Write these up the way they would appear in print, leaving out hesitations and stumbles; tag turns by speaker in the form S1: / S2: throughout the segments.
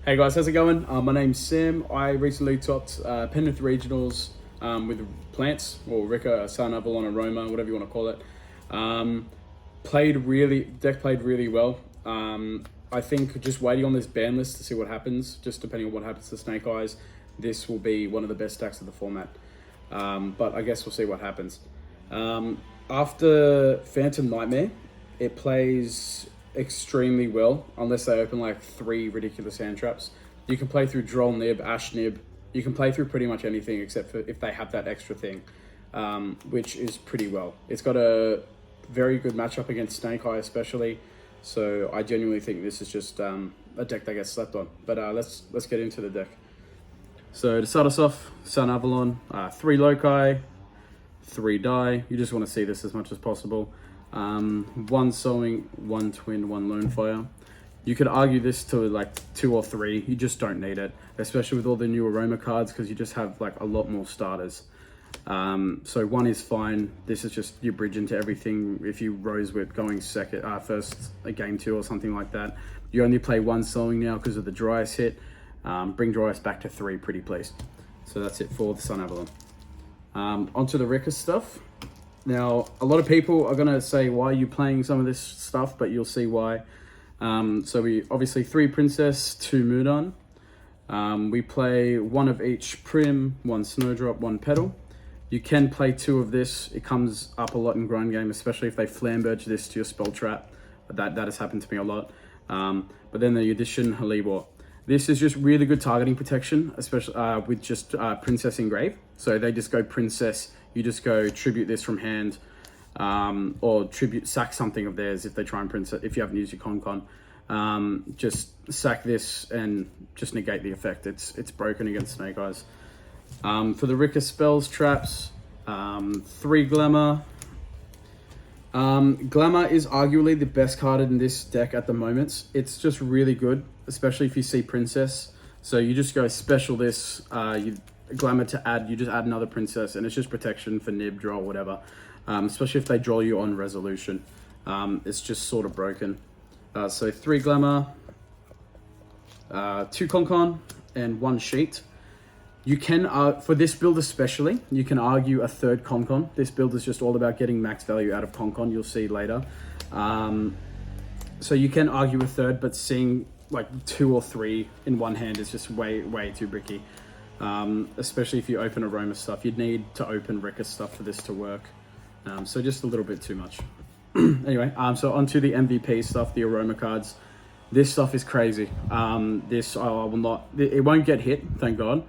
S1: Hey guys, how's it going? My name's Sam. I recently topped Penrith Regionals with plants, or Rikka, Sunavalon Aromage, whatever you want to call it. Deck played really well. I think just waiting on this ban list to see what happens, just depending on what happens to Snake Eyes, this will be one of the best decks of the format. But I guess we'll see what happens. After Phantom Nightmare, it plays extremely well unless they open like 3 ridiculous hand traps. You can play through Droll Nib, Ash Nib. You can play through pretty much anything except for if they have that extra thing, which is pretty well. It's got a very good matchup against Snake Eye especially, so I genuinely think this is just a deck that gets slept on. But let's get into the deck. So to start us off, Sunavalon, 3 Loci, 3 die. You just want to see this as much as possible. 1 Sowing, 1 Twin, 1 Lone Fire. You could argue this to like 2 or 3. You just don't need it, especially with all the new Aroma cards, because you just have like a lot more starters. So 1 is fine. This is just your bridge into everything. If you rose with going first a game 2 or something like that, you only play 1 Sowing now because of the Dryas hit. Bring Dryas back to 3, pretty pleased. So that's it for the Sunavalon. Onto the Rikka stuff. Now, a lot of people are going to say, why are you playing some of this stuff? But you'll see why. So we obviously 3 Princess, 2 Mudan. We play 1 of each Prim, 1 Snowdrop, 1 Petal. You can play 2 of this. It comes up a lot in grind game, especially if they Flamberge this to your spell trap. That has happened to me a lot. But then the addition Halibor. This is just really good targeting protection, especially with just Princess Engrave. So they just go Princess. You just go tribute this from hand, or tribute sack something of theirs if they try and Princess. If you haven't used your Con, just sack this and just negate the effect. It's broken against Snake Eyes. For the Rikka spells traps, 3 Glamour. Glamour is arguably the best card in this deck at the moment. It's just really good, especially if you see Princess. So you just go special this, you Glamour to add, you just add another Princess, and it's just protection for Nib, draw, whatever. Especially if they draw you on Resolution. It's just sort of broken. So 3 Glamour, 2 Con, and 1 Sheet. You can, for this build especially, you can argue a 3rd Con. This build is just all about getting max value out of Con, you'll see later. So you can argue a 3rd, but seeing like 2 or 3 in one hand is just way too bricky. Especially if you open Aroma stuff. You'd need to open Rikka stuff for this to work. So just a little bit too much. Anyway, so onto the MVP stuff, the Aroma cards. This stuff is crazy. This I will not, it won't get hit, thank God.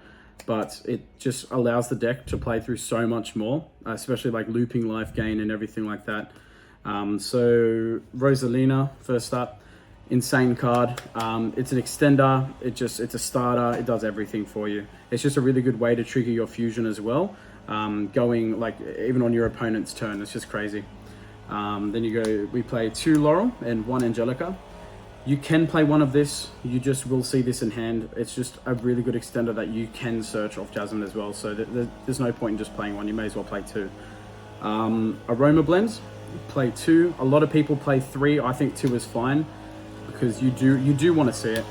S1: But it just allows the deck to play through so much more, especially like looping life gain and everything like that. So Rosalina, first up, insane card. It's an extender, it's a starter, it does everything for you. It's just a really good way to trigger your fusion as well. Going like even on your opponent's turn, it's just crazy. Then we play 2 Laurel and 1 Angelica. You can play 1 of this, you just will see this in hand. It's just a really good extender that you can search off Jasmine as well, so there's no point in just playing 1, you may as well play 2. Aroma Blends, play 2. A lot of people play 3, I think 2 is fine, because you do want to see it.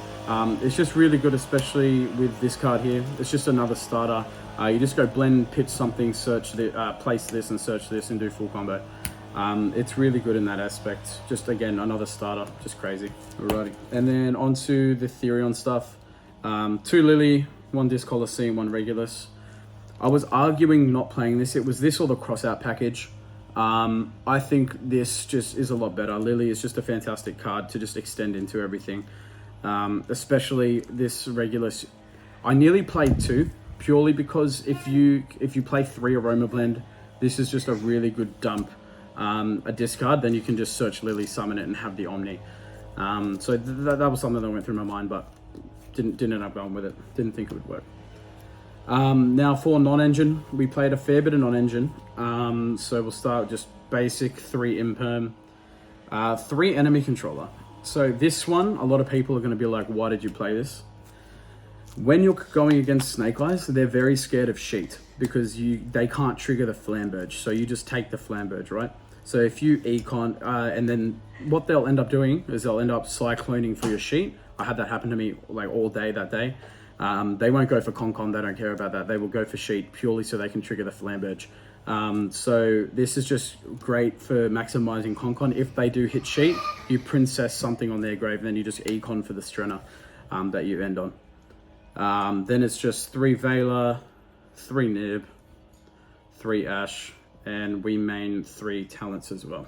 S1: It's just really good, especially with this card here. It's just another starter. You just go blend, pitch something, search place this and search this and do full combo. It's really good in that aspect. Just again, another starter, just crazy. Alrighty, and then onto the Therion stuff. 2 Lily, 1 Disc Colosseum, 1 Regulus. I was arguing not playing this. It was this or the crossout package. I think this just is a lot better. Lily is just a fantastic card to just extend into everything. Especially this Regulus. I nearly played 2 purely because if you play 3 Aroma Blend, this is just a really good dump. A discard, then you can just search Lily, summon it, and have the Omni. So that was something that went through my mind, but didn't end up going with it. Didn't think it would work. Now for non-engine, we played a fair bit of non-engine. So we'll start with just basic 3 Imperm, 3 Enemy Controller. So this one, a lot of people are going to be like, why did you play this? When you're going against Snake Eyes, they're very scared of Sheet because they can't trigger the Flamberge. So you just take the Flamberge, right? So if you econ, and then what they'll end up doing is they'll end up cycloning for your sheet, I had that happen to me like all day that day. They won't go for Con, they don't care about that. They will go for Sheet purely so they can trigger the Flamberge. So this is just great for maximizing Con. If they do hit Sheet, you Princess something on their grave, and then you just Econ for the Strenna that you end on. Then it's just 3 Veiler, 3 Nib, 3 Ash, and we main 3 Talents as well.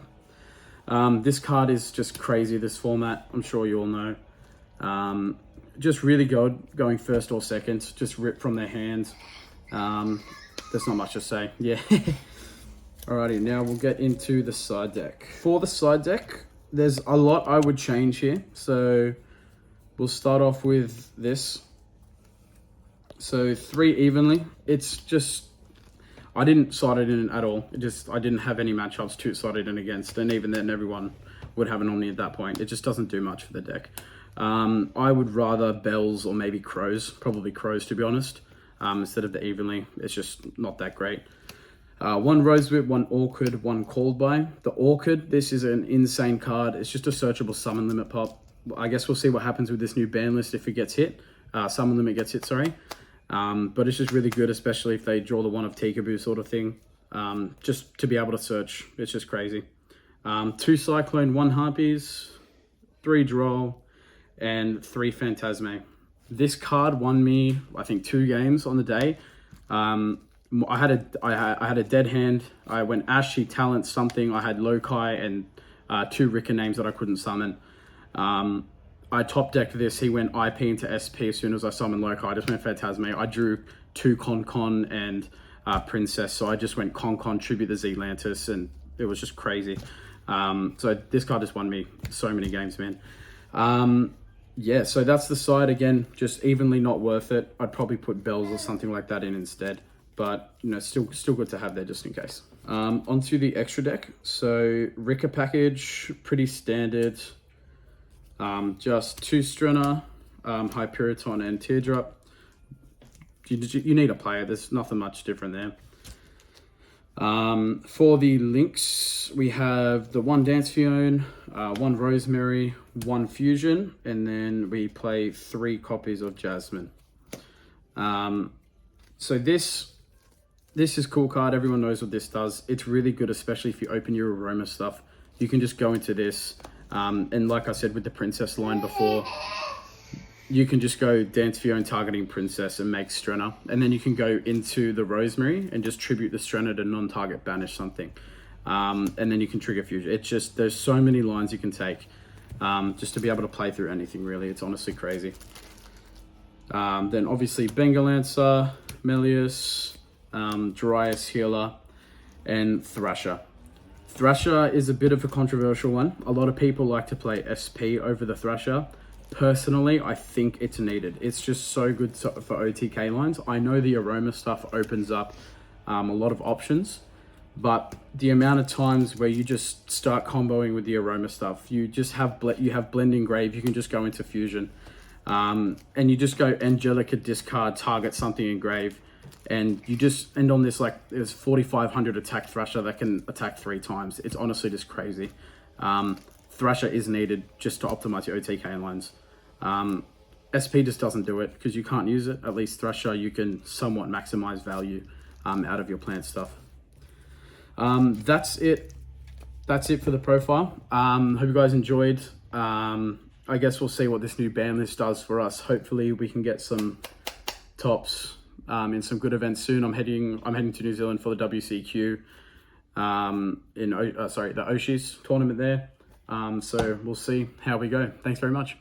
S1: This card is just crazy, this format. I'm sure you all know. Just really good going first or second, just rip from their hands. There's not much to say. Yeah. Alrighty, now we'll get into the side deck. For the side deck, there's a lot I would change here. So we'll start off with this. So 3 evenly. It's just, I didn't side it in at all. I didn't have any matchups to side it in against. And even then, everyone would have an Omni at that point. It just doesn't do much for the deck. I would rather Bells or maybe Crows, probably Crows to be honest, instead of the evenly. It's just not that great. 1 Rosewhip, 1 Orchid, 1 Called By. The Orchid, this is an insane card. It's just a searchable summon limit pop. I guess we'll see what happens with this new ban list if it gets hit. Summon limit gets hit, sorry. But it's just really good, especially if they draw the one of Tikaboo sort of thing. Just to be able to search, it's just crazy. 2 Cyclone, 1 Harpies, 3 Droll, and 3 Phantasme. This card won me, I think, 2 games on the day. I had a dead hand. I went Ashy, Talent, something. I had Lokai and 2 Rikka names that I couldn't summon. I top decked this. He went IP into SP as soon as I summoned Lokai. I just went Phantasme. I drew 2 Con and Princess. So I just went Con, tribute the Zealantis, and it was just crazy. So this card just won me so many games, man. Yeah, so that's the side. Again, just evenly not worth it. I'd probably put Bells or something like that in instead. But, you know, still good to have there just in case. Onto the extra deck. So, Rikka package, pretty standard. Just 2 Strenna, Hyperiton, and Teardrop. You need a player. There's nothing much different there. For the links, we have the 1 Dancefion, 1 Rosemary, 1 Fusion, and then we play 3 copies of Jasmine. So this is cool card. Everyone knows what this does. It's really good, especially if you open your Aroma stuff. You can just go into this, and like I said with the Princess line before, you can just go Dancefion targeting Princess and make Strenna. And then you can go into the Rosemary and just tribute the Strenna to non-target banish something. And then you can trigger Fusion. It's just, there's so many lines you can take just to be able to play through anything really. It's honestly crazy. Then obviously Bengalancer, Melius, Darius Healer, and Thrasher. Thrasher is a bit of a controversial one. A lot of people like to play SP over the Thrasher. Personally, I think it's needed. It's just so good for OTK lines. I know the Aroma stuff opens up a lot of options, but the amount of times where you just start comboing with the Aroma stuff, you just have Blending Grave, you can just go into Fusion, and you just go Angelica, discard, target something in Grave, and you just end on this, like, there's 4,500 attack Thrasher that can attack 3 times. It's honestly just crazy. Thrasher is needed just to optimize your OTK lines. SP just doesn't do it because you can't use it. At least Thrasher, you can somewhat maximize value out of your plant stuff. That's it. That's it for the profile. Hope you guys enjoyed. I guess we'll see what this new ban list does for us. Hopefully we can get some tops in some good events soon. I'm heading to New Zealand for the WCQ the Oshis tournament there. So we'll see how we go. Thanks very much.